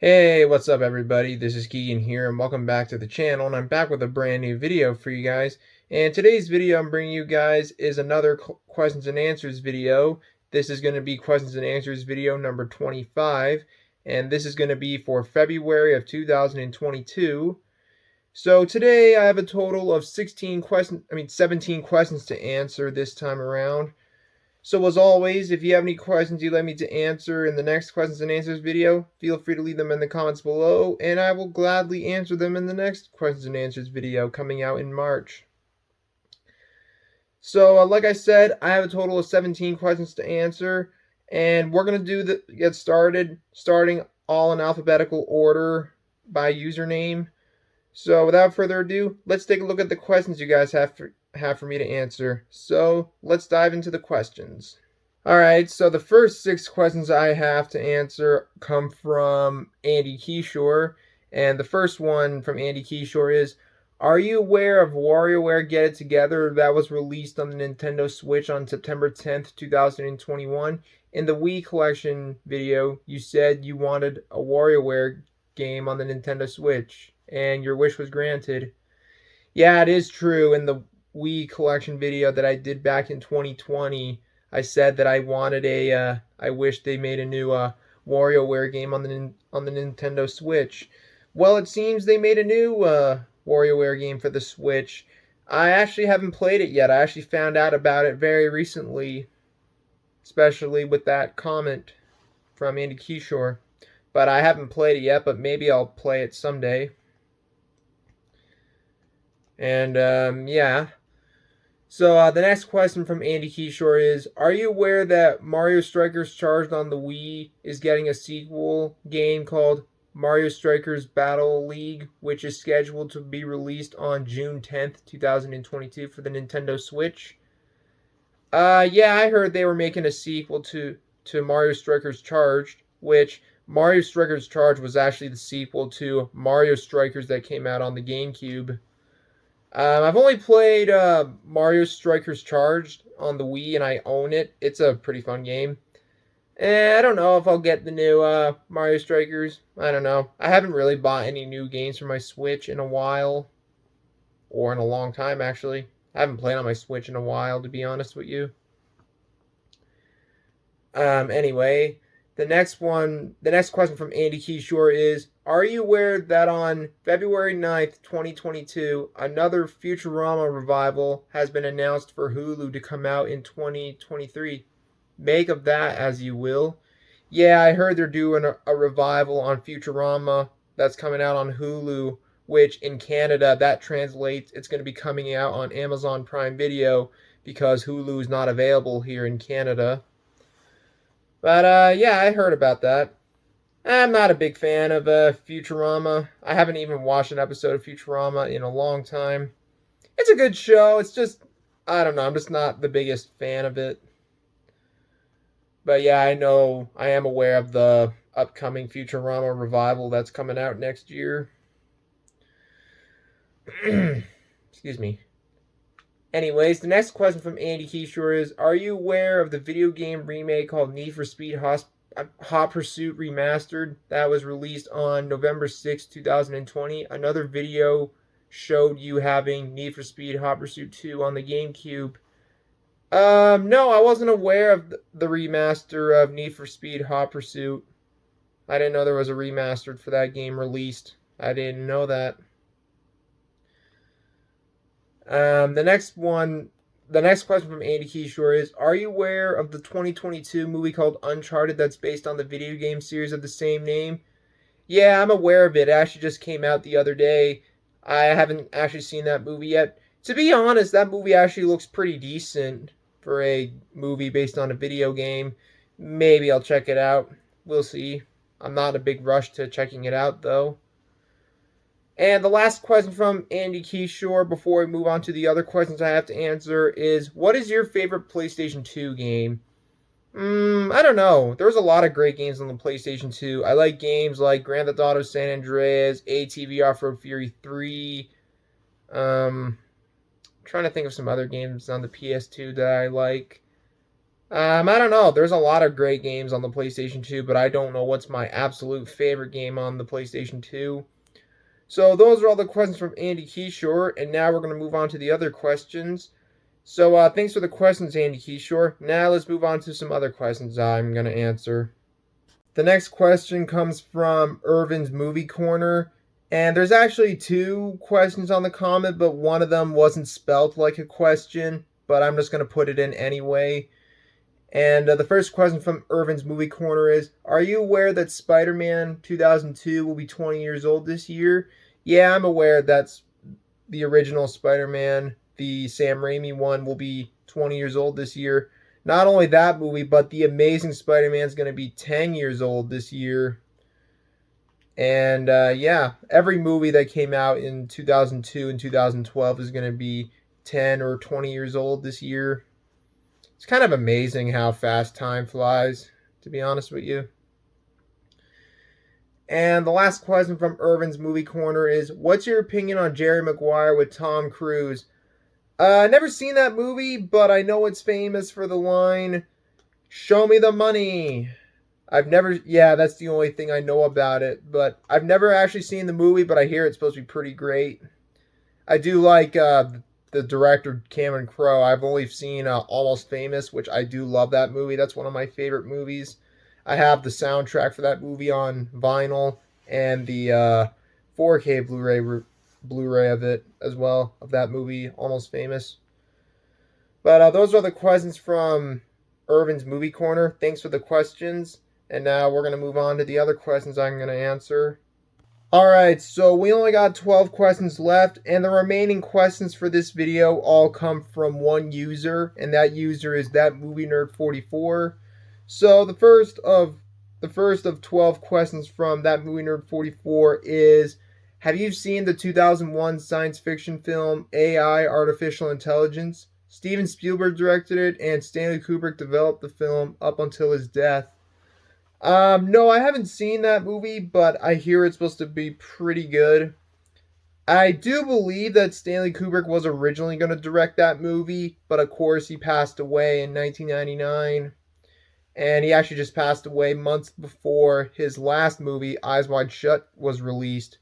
Hey, what's up everybody? This is Keegan here and welcome back to the channel, and I'm back with a brand new video for you guys. And today's video I'm bringing you guys is another questions and answers video. This is going to be questions and answers video number 25, and this is going to be for February of 2022. So today I have a total of 17 questions to answer this time around. So as always, if you have any questions you'd like me to answer in the next questions and answers video, feel free to leave them in the comments below, and I will gladly answer them in the next questions and answers video coming out in March. So like I said, I have a total of 17 questions to answer, and we're going to get started, starting all in alphabetical order by username. So without further ado, let's take a look at the questions you guys have for me to answer. So let's dive into the questions. Alright, so the first 6 questions I have to answer come from andykishore, and the first one from andykishore is, are you aware of WarioWare Get It Together that was released on the Nintendo Switch on September 10th, 2021? In the Wii Collection video, you said you wanted a WarioWare game on the Nintendo Switch, and your wish was granted. Yeah, it is true. In the Wii Collection video that I did back in 2020, I said that I wanted I wish they made a new WarioWare game on the Nintendo Switch. Well, it seems they made a new WarioWare game for the Switch. I actually haven't played it yet. I actually found out about it very recently, especially with that comment from andykishore. But I haven't played it yet, but maybe I'll play it someday. And yeah. So the next question from andykishore is, are you aware that Mario Strikers Charged on the Wii is getting a sequel game called Mario Strikers Battle League, which is scheduled to be released on June 10th, 2022 for the Nintendo Switch? Yeah, I heard they were making a sequel to Mario Strikers Charged, which Mario Strikers Charged was actually the sequel to Mario Strikers that came out on the GameCube. I've only played Mario Strikers Charged on the Wii, and I own it. It's a pretty fun game. I don't know if I'll get the new Mario Strikers. I don't know. I haven't really bought any new games for my Switch in a while, or in a long time, actually. I haven't played on my Switch in a while, to be honest with you. Anyway, the next question from andykishore is, are you aware that on February 9th, 2022, another Futurama revival has been announced for Hulu to come out in 2023? Make of that as you will. Yeah, I heard they're doing a revival on Futurama that's coming out on Hulu, which in Canada, that translates, it's going to be coming out on Amazon Prime Video because Hulu is not available here in Canada. But yeah, I heard about that. I'm not a big fan of Futurama. I haven't even watched an episode of Futurama in a long time. It's a good show. It's just, I don't know, I'm just not the biggest fan of it. But yeah, I know, I am aware of the upcoming Futurama revival that's coming out next year. Excuse me. Anyways, the next question from andykishore is, are you aware of the video game remake called Need for Speed Hot Pursuit Remastered that was released on November 6, 2020? Another video showed you having Need for Speed Hot Pursuit 2 on the GameCube. No, I wasn't aware of the remaster of Need for Speed Hot Pursuit. I didn't know there was a remastered for that game released. I didn't know that. The next question from andykishore is, are you aware of the 2022 movie called Uncharted that's based on the video game series of the same name? Yeah, I'm aware of it. It actually just came out the other day. I haven't actually seen that movie yet. To be honest, that movie actually looks pretty decent for a movie based on a video game. Maybe I'll check it out. We'll see. I'm not in a big rush to checking it out, though. And the last question from andykishore before we move on to the other questions I have to answer is, what is your favorite PlayStation 2 game? I don't know. There's a lot of great games on the PlayStation 2. I like games like Grand Theft Auto San Andreas, ATV Off-Road Fury 3. Trying to think of some other games on the PS2 that I like. I don't know. There's a lot of great games on the PlayStation 2, but I don't know what's my absolute favorite game on the PlayStation 2. So those are all the questions from Andy Keyshore, and now we're going to move on to the other questions. So thanks for the questions, Andy Keyshore. Now let's move on to some other questions I'm going to answer. The next question comes from Ervin's Movie Corner, and there's actually two questions on the comment, but one of them wasn't spelled like a question, but I'm just going to put it in anyway. And the first question from Ervin's Movie Corner is, are you aware that Spider-Man 2002 will be 20 years old this year? Yeah, I'm aware that's the original Spider-Man, the Sam Raimi one, will be 20 years old this year. Not only that movie, but The Amazing Spider-Man is going to be 10 years old this year. And yeah, every movie that came out in 2002 and 2012 is going to be 10 or 20 years old this year. It's kind of amazing how fast time flies, to be honest with you. And the last question from Ervin's Movie Corner is, what's your opinion on Jerry Maguire with Tom Cruise? Never seen that movie, but I know it's famous for the line, "Show me the money." Yeah, that's the only thing I know about it, but I've never actually seen the movie, but I hear it's supposed to be pretty great. I do like the director Cameron Crowe. I've only seen Almost Famous, which I do love that movie. That's one of my favorite movies. I have the soundtrack for that movie on vinyl and the 4K Blu-ray of it as well, of that movie, Almost Famous. But those are the questions from Ervin's Movie Corner. Thanks for the questions. And now we're going to move on to the other questions I'm going to answer. Alright, so we only got 12 questions left, and the remaining questions for this video all come from one user, and that user is ThatMovieNerd44. So the first of 12 questions from ThatMovieNerd44 is, have you seen the 2001 science fiction film AI Artificial Intelligence? Steven Spielberg directed it, and Stanley Kubrick developed the film up until his death. No, I haven't seen that movie, but I hear it's supposed to be pretty good. I do believe that Stanley Kubrick was originally going to direct that movie, but of course he passed away in 1999. And he actually just passed away months before his last movie, Eyes Wide Shut, was released.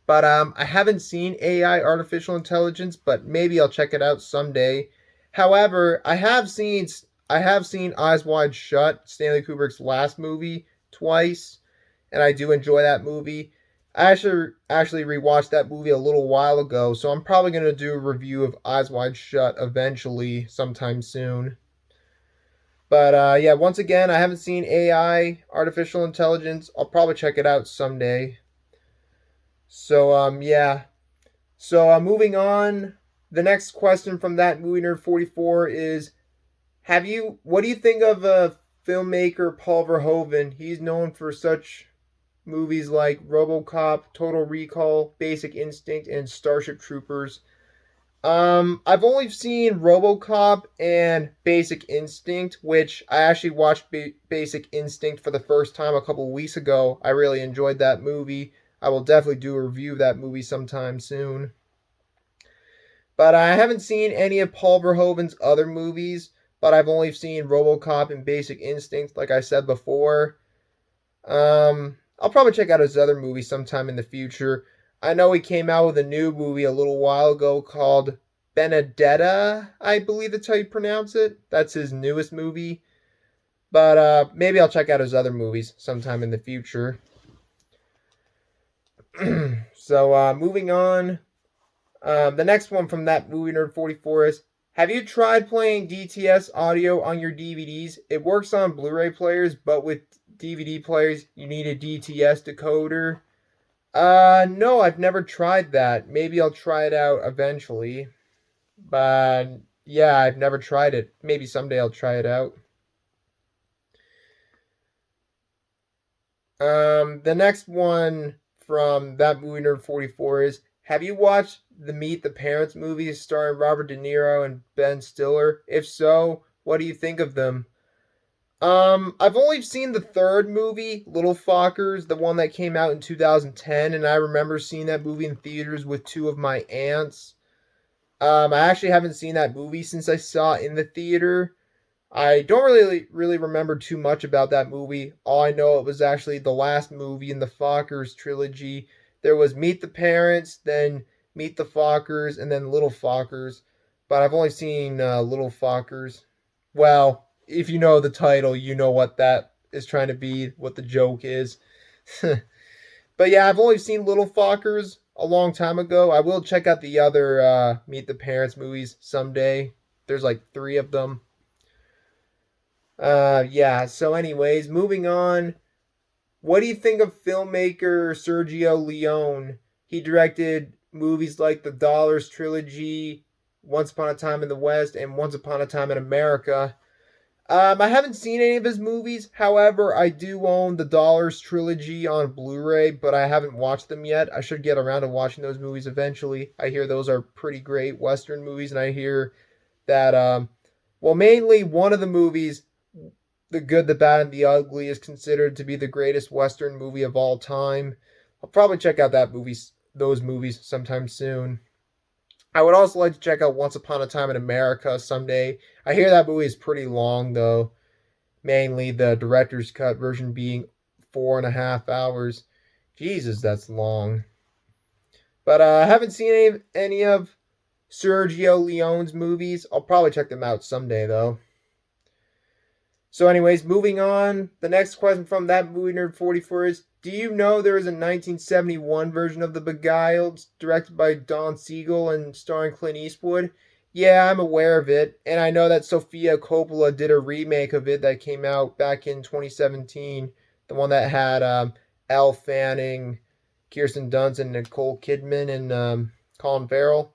But I haven't seen AI Artificial Intelligence, but maybe I'll check it out someday. However, I have seen Eyes Wide Shut, Stanley Kubrick's last movie, twice, and I do enjoy that movie. I actually rewatched that movie a little while ago, so I'm probably going to do a review of Eyes Wide Shut eventually, sometime soon. But yeah, once again, I haven't seen AI, Artificial Intelligence. I'll probably check it out someday. So yeah. So moving on, the next question from ThatMovieNerd44 is, what do you think of filmmaker Paul Verhoeven? He's known for such movies like RoboCop, Total Recall, Basic Instinct, and Starship Troopers. I've only seen RoboCop and Basic Instinct, which I actually watched Basic Instinct for the first time a couple weeks ago. I really enjoyed that movie. I will definitely do a review of that movie sometime soon. But I haven't seen any of Paul Verhoeven's other movies, but I've only seen RoboCop and Basic Instinct, like I said before. I'll probably check out his other movies sometime in the future. I know he came out with a new movie a little while ago called Benedetta, I believe that's how you pronounce it. That's his newest movie. But maybe I'll check out his other movies sometime in the future. So moving on. The next one from ThatMovieNerd44 is, have you tried playing DTS audio on your DVDs? It works on Blu-ray players, but with DVD players, you need a DTS decoder. No, I've never tried that. Maybe I'll try it out eventually. But yeah, I've never tried it. Maybe someday I'll try it out. The next one from ThatMovieNerd44 is, have you watched the Meet the Parents movies starring Robert De Niro and Ben Stiller? If so, what do you think of them? I've only seen the third movie, Little Fockers, the one that came out in 2010, and I remember seeing that movie in theaters with two of my aunts. I actually haven't seen that movie since I saw it in the theater. I don't really remember too much about that movie. All I know, it was actually the last movie in the Fockers trilogy. There was Meet the Parents, then Meet the Fockers, and then Little Fockers. But I've only seen Little Fockers. Well, if you know the title, you know what that is trying to be, what the joke is. But yeah, I've only seen Little Fockers a long time ago. I will check out the other Meet the Parents movies someday. There's like 3 of them. Yeah, so anyways, moving on. What do you think of filmmaker Sergio Leone? He directed movies like the Dollars trilogy, Once Upon a Time in the West, and Once Upon a Time in America. I haven't seen any of his movies. However, I do own the Dollars trilogy on Blu-ray, but I haven't watched them yet. I should get around to watching those movies eventually. I hear those are pretty great Western movies, and I hear that well, mainly one of the movies, The Good, the Bad, and the Ugly, is considered to be the greatest Western movie of all time. I'll probably check out those movies sometime soon. I would also like to check out Once Upon a Time in America someday. I hear that movie is pretty long though, mainly the director's cut version being 4.5 hours. Jesus, that's long. But I haven't seen any of Sergio Leone's movies. I'll probably check them out someday though. So, anyways, moving on. The next question from That Movie Nerd 44 is: do you know there is a 1971 version of The Beguiled, directed by Don Siegel and starring Clint Eastwood? Yeah, I'm aware of it, and I know that Sofia Coppola did a remake of it that came out back in 2017. The one that had Elle Fanning, Kirsten Dunst, and Nicole Kidman, and Colin Farrell.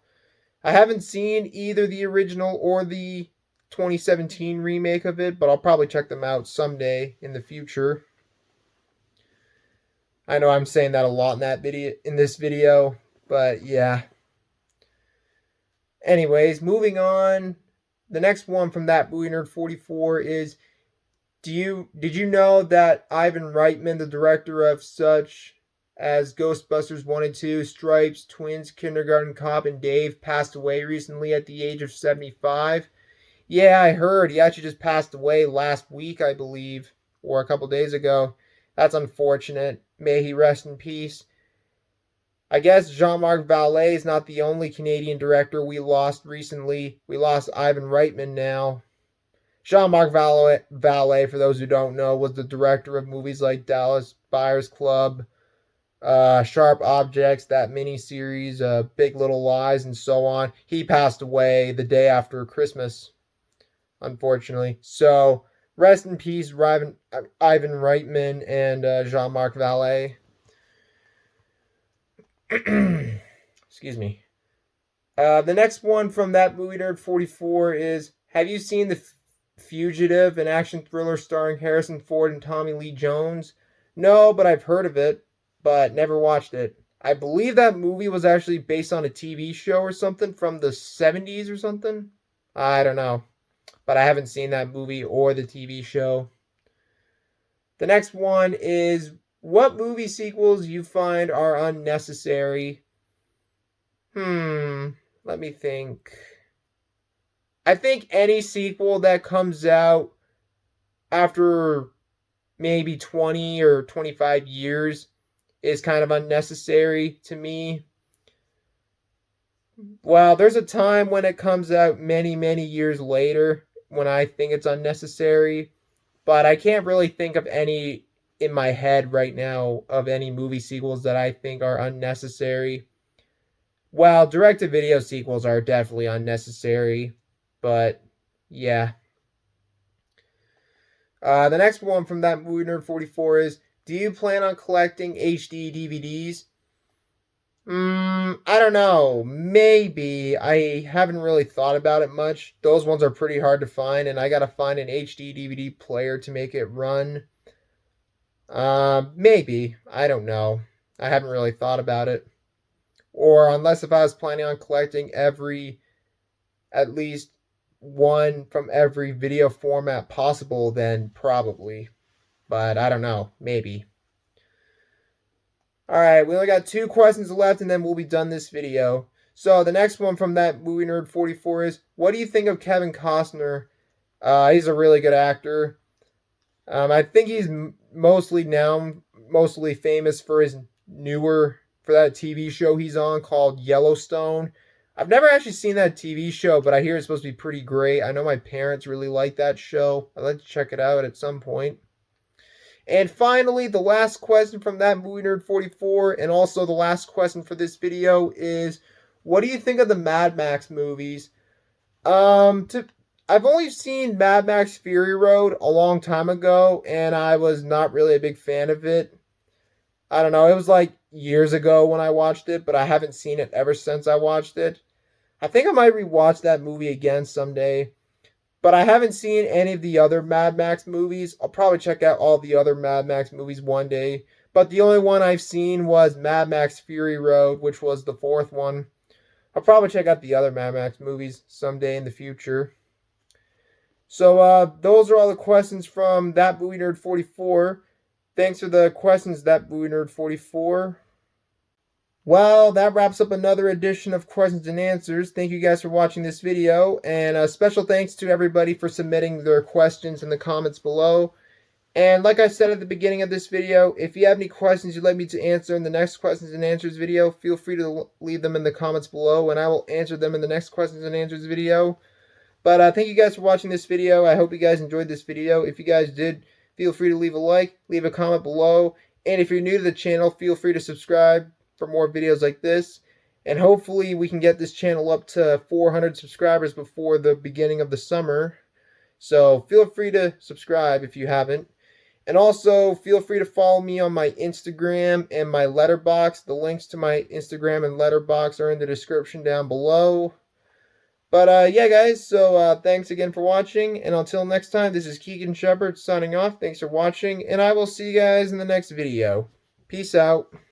I haven't seen either the original or the 2017 remake of it, but I'll probably check them out someday in the future. I know I'm saying that a lot in this video, but yeah. Anyways, moving on. The next one from That Movie Nerd 44 is: did you know that Ivan Reitman, the director of such as Ghostbusters 1 and 2, Stripes, Twins, Kindergarten Cop, and Dave, passed away recently at the age of 75? Yeah, I heard. He actually just passed away last week, I believe, or a couple days ago. That's unfortunate. May he rest in peace. I guess Jean-Marc Vallée is not the only Canadian director we lost recently. We lost Ivan Reitman now. Jean-Marc Vallée, for those who don't know, was the director of movies like Dallas Buyers Club, Sharp Objects, that miniseries, Big Little Lies, and so on. He passed away the day after Christmas, unfortunately. So, rest in peace, Ivan Reitman and Jean-Marc Vallée. Excuse me. The next one from That Movie Nerd 44 is: have you seen The Fugitive, an action thriller starring Harrison Ford and Tommy Lee Jones? No, but I've heard of it, but never watched it. I believe that movie was actually based on a TV show or something from the 70s or something. I don't know, but I haven't seen that movie or the TV show. The next one is: what movie sequels you find are unnecessary? Let me think. I think any sequel that comes out after maybe 20 or 25 years is kind of unnecessary to me. Well, there's a time when it comes out many, many years later when I think it's unnecessary, but I can't really think of any in my head right now of any movie sequels that I think are unnecessary. Well, direct-to-video sequels are definitely unnecessary, but yeah. The next one from That Movie Nerd 44 is: do you plan on collecting HD DVDs? I don't know. Maybe. I haven't really thought about it much. Those ones are pretty hard to find, and I gotta find an HD DVD player to make it run. Maybe. I don't know. I haven't really thought about it. Or unless if I was planning on collecting at least one from every video format possible, then probably. But I don't know. Maybe. Alright, we only got 2 questions left and then we'll be done this video. So the next one from That Movie Nerd 44 is: what do you think of Kevin Costner He's a really good actor. I think he's mostly famous for his for that TV show he's on called Yellowstone. I've never actually seen that TV show, but I hear it's supposed to be pretty great. I know my parents really like that show. I'd like to check it out at some point. And finally, the last question from that movie nerd 44, and also the last question for this video is, what do you think of the Mad Max movies? I've only seen Mad Max Fury Road a long time ago, and I was not really a big fan of it. I don't know, it was like years ago when I watched it, but I haven't seen it ever since I watched it. I think I might rewatch that movie again someday. But I haven't seen any of the other Mad Max movies. I'll probably check out all the other Mad Max movies one day. But the only one I've seen was Mad Max Fury Road, which was the fourth one. I'll probably check out the other Mad Max movies someday in the future. So those are all the questions from That Movie Nerd 44. Thanks for the questions, That Movie Nerd 44. Well, that wraps up another edition of Questions and Answers. Thank you guys for watching this video, and a special thanks to everybody for submitting their questions in the comments below. And like I said at the beginning of this video, if you have any questions you'd like me to answer in the next Questions and Answers video, feel free to leave them in the comments below, and I will answer them in the next Questions and Answers video. But thank you guys for watching this video. I hope you guys enjoyed this video. If you guys did, feel free to leave a like, leave a comment below, and if you're new to the channel, feel free to subscribe for more videos like this, and hopefully we can get this channel up to 400 subscribers before the beginning of the summer. So feel free to subscribe if you haven't, and also feel free to follow me on my Instagram and my Letterboxd. The links to my Instagram and Letterboxd are in the description down below. But yeah guys, so thanks again for watching, and until next time, this is Keegan Shepard signing off. Thanks for watching, and I will see you guys in the next video. Peace out.